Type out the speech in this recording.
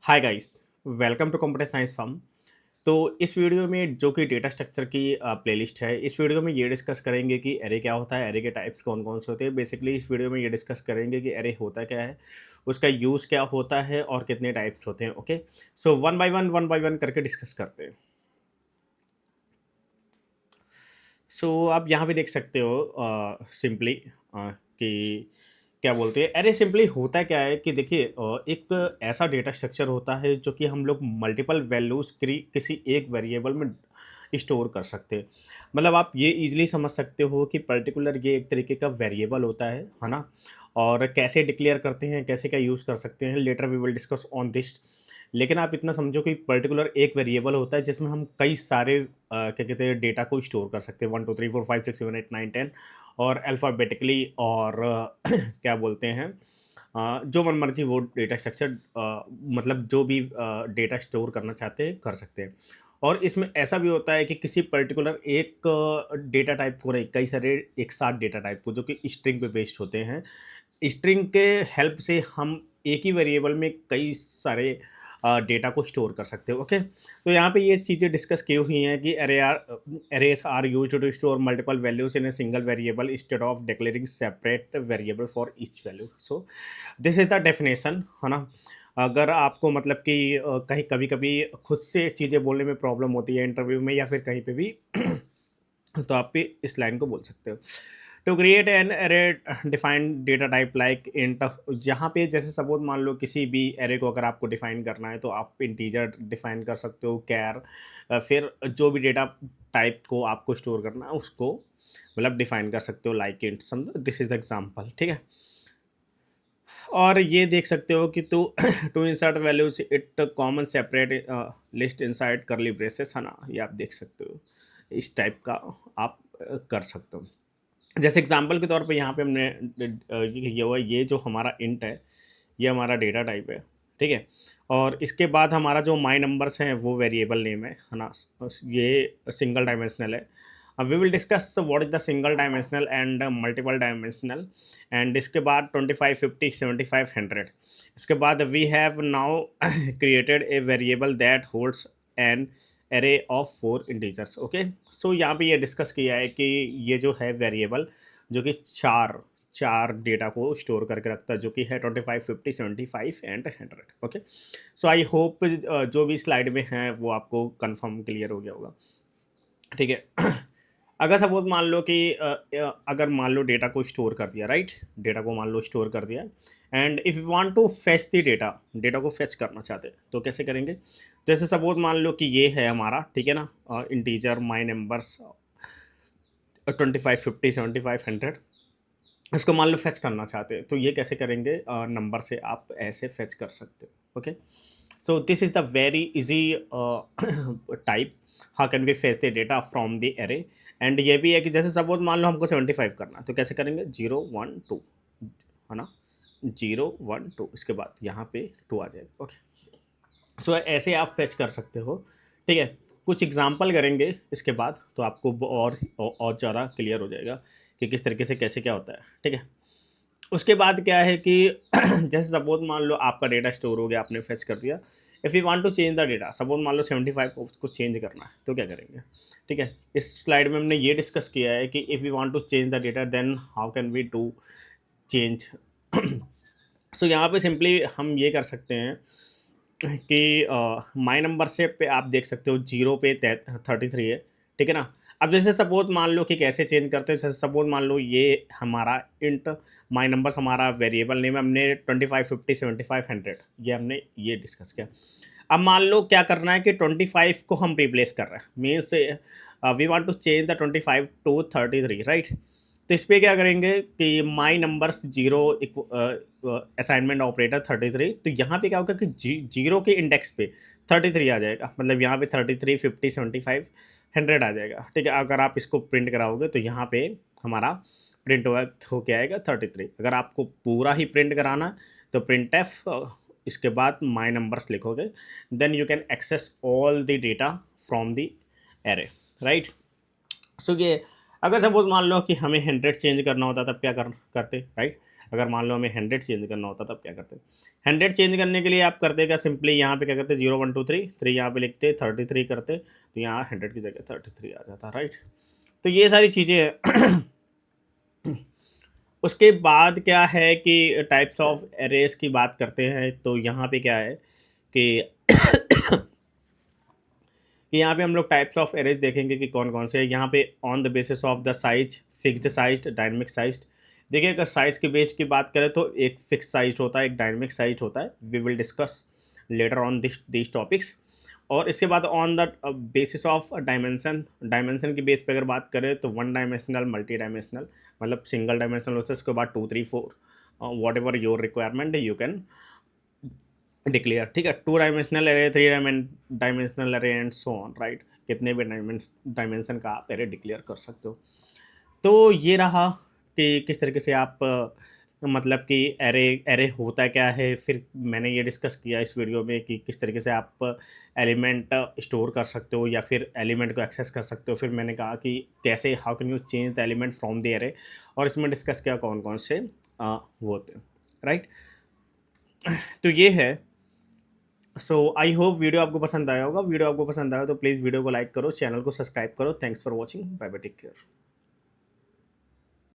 Hi guys, welcome to computer science firm. तो इस video में जो कि डेटा स्ट्रक्चर की प्लेलिस्ट है, इस वीडियो में ये डिस्कस करेंगे कि एरे क्या होता है, एरे के टाइप्स कौन-कौन से होते हैं। बेसिकली इस वीडियो में ये डिस्कस करेंगे कि एरे होता क्या है, उसका यूज़ क्या होता है और कितने टाइप्स होते हैं। Okay, so one by one करके डिस्कस करते हैं। सो आप यहाँ पे देख सकते हो सिंपली कि क्या बोलते हैं एरे सिंपली होता क्या है कि देखिए एक ऐसा डेटा स्ट्रक्चर होता है जो कि हम लोग मल्टीपल वैल्यूज किसी एक वेरिएबल में स्टोर कर सकते हैं। मतलब आप ये इजीली समझ सकते हो कि पर्टिकुलर ये एक तरीके का वेरिएबल होता है ना। और कैसे डिक्लेयर करते हैं, कैसे क्या यूज़ कर सकते हैं, later we will discuss on this. लेकिन आप इतना समझो कि पर्टिकुलर एक वेरिएबल होता है जिसमें हम कई सारे क्या कहते हैं डेटा को स्टोर कर सकते हैं 1 2 3 4 5 6 7 8 9 10 और अल्फ़ाबेटिकली और क्या बोलते हैं जो मनमर्जी वो डेटा स्ट्रक्चर मतलब जो भी डेटा स्टोर करना चाहते हैं कर सकते हैं। और इसमें ऐसा भी होता है कि किसी पर्टिकुलर एक डेटा टाइप को नहीं, कई सारे एक साथ डेटा टाइप को जो कि स्ट्रिंग पे बेस्ड होते हैं। स्ट्रिंग के हेल्प से हम एक ही वेरिएबल में कई सारे डेटा को स्टोर कर सकते हो। ओके, तो यहाँ पे ये चीज़ें डिस्कस की हुई हैं कि arrays are used to store multiple values in a single variable instead of declaring separate variable for each value. So this is the definition, है ना? अगर आपको मतलब कि कहीं कभी-कभी खुद से चीज़ें बोलने में प्रॉब्लम होती है इंटरव्यू में या फिर कहीं पे भी तो आप भी इस लाइन को बोल सकते हो। To create an array defined data type like int, जहाँ पे जैसे सपोज़ मान लो किसी भी एरे को अगर आपको डिफाइन करना है तो आप इंटीजर डिफाइन कर सकते हो, कैर फिर जो भी डेटा टाइप को आपको स्टोर करना है उसको मतलब डिफाइन कर सकते हो लाइक इंट, समझो दिस इज़ द एग्ज़ाम्पल, ठीक है? और ये देख सकते हो कि to to insert values it common separate list inside curly braces, है ना? ये आप देख सकते हो इस टाइप का आप कर सकते हो। जैसे एग्जांपल के तौर पे यहाँ पे हमने ये हुआ, ये जो हमारा इंट है ये हमारा डेटा टाइप है, ठीक है? और इसके बाद हमारा जो माय नंबर्स हैं वो वेरिएबल नेम है ना? ये सिंगल डायमेंशनल है। We will discuss what is the single dimensional and multiple dimensional. And इसके बाद 25 50 75 100। इसके बाद we have now created a variable that holds an array of 4 integers. Okay, so यहाँ पे ये डिस्कस किया है कि ये जो है वेरिएबल जो कि चार चार डेटा को स्टोर करके रखता है जो कि है 25 50 75 and 100। Okay, so I hope जो भी स्लाइड में है वो आपको कंफर्म क्लियर हो गया होगा, ठीक है? अगर सपोज़ मान लो कि अगर मान लो डेटा को स्टोर कर दिया, राइट? डेटा को मान लो स्टोर कर दिया and if you want to fetch the data, data को फेच करना चाहते हैं, तो कैसे करेंगे? जैसे सपोज़ मान लो कि ये है हमारा, ठीक है ना? इंटीजर माय नंबर्स 25 50 75 100, इसको मान लो फेच करना चाहते हैं, तो ये कैसे करेंगे? नंबर से आप ऐसे फेच कर सकते हो, okay? So this is the very easy type how can we fetch the data from the array। And ये भी है कि जैसे सपोज मान लो हमको 75 करना है तो कैसे करेंगे? 0 1 2, है ना? 0 1 2, इसके बाद यहाँ पे 2 आ जाएगा। ओके, सो ऐसे आप फेच कर सकते हो, ठीक है? कुछ एग्जांपल करेंगे इसके बाद तो आपको और ज़्यादा क्लियर हो जाएगा कि किस तरीके से कैसे क्या होता है, ठीक है? उसके बाद क्या है कि जैसे सपोज़ मान लो आपका डेटा स्टोर हो गया, आपने फेच कर दिया। If you want to change the data, suppose मान लो 75 को उसको चेंज करना है, तो क्या करेंगे? ठीक है? इस स्लाइड में हमने ये डिस्कस किया है कि if you want to change the data then how can we do change. So यहाँ पे सिंपली हम ये कर सकते हैं कि माय नंबर से पे आप देख सकते हो 0 पे 33 है, ठीक है ना? अब जैसे सपोज़ मान लो कि कैसे चेंज करते हैं, जैसे सपोज़ मान लो ये हमारा इंट माय नंबर्स हमारा वेरिएबल नेम है, हमने 25 50 75 100 ये हमने ये डिस्कस किया। अब मान लो क्या करना है कि 25 को हम रिप्लेस कर रहे हैं, means we want to change the 25 to 33, right? तो इस पे क्या करेंगे कि माय नंबर्स 0 असाइनमेंट ऑपरेटर 33, तो यहाँ पे क्या होगा कि 0 के इंडेक्स पे 33 आ जाएगा, मतलब यहाँ पे 33 50 75 100 आ जाएगा, ठीक है? अगर आप इसको प्रिंट कराओगे तो यहाँ पे हमारा प्रिंट होके आएगा 33। अगर आपको पूरा ही प्रिंट कराना है तो प्रिंट एफ, इसके बाद माय नंबर्स लिखोगे, then you can access all the data from the array, right? So ये अगर सपोज मान लो कि हमें 100 चेंज करना होता तब क्या करते, राइट? अगर मान लो हमें 100 चेंज करना होता तब क्या करते? 100 चेंज करने के लिए आप करते क्या, सिंपली यहाँ पे क्या करते, 0 1 2 3 3 यहाँ पे लिखते, 33 करते, तो यहाँ 100 की जगह 33 आ जाता, राइट? तो ये सारी चीज़ें हैं। उसके बाद क्या है कि टाइप्स ऑफ एरेज की बात करते हैं, तो यहाँ पे क्या है कि कि यहाँ पे हम लोग टाइप्स ऑफ एरेज देखेंगे कि कौन कौन से हैं। यहाँ पे on the basis of the size, fixed size, dynamic size. देखिए अगर साइज के बेस की बात करें तो एक फिक्स साइज होता है, एक डायनेमिक साइज होता है। We will discuss later on this topics. और इसके बाद on the basis of dimension, dimension की बेस पे अगर बात करें तो वन डायमेंशनल, मल्टी डायमेंशनल, मतलब सिंगल डायमेंशनल होता है, उसके बाद 2 3 4 whatever your requirement you can declare, ठीक है? 2 dimensional array, 3 dimensional array and so on, right? कितने भी डायमेंशन का आप एरे डिक्लेयर कर सकते हो। तो ये रहा कि किस तरीके से आप मतलब कि एरे एरे होता क्या है। फिर मैंने ये डिस्कस किया इस वीडियो में कि किस तरीके से आप एलिमेंट स्टोर कर सकते हो या फिर एलिमेंट को एक्सेस कर सकते हो। फिर मैंने कहा कि कैसे, how can you change the element from the array, और इसमें डिस्कस किया कौन कौन से वो होते हैं, राइट? तो ये है। सो आई होप वीडियो आपको पसंद आया होगा। वीडियो आपको पसंद आया तो प्लीज़ वीडियो को लाइक करो, चैनल को सब्सक्राइब करो। Thanks for watching, bye bye, take care.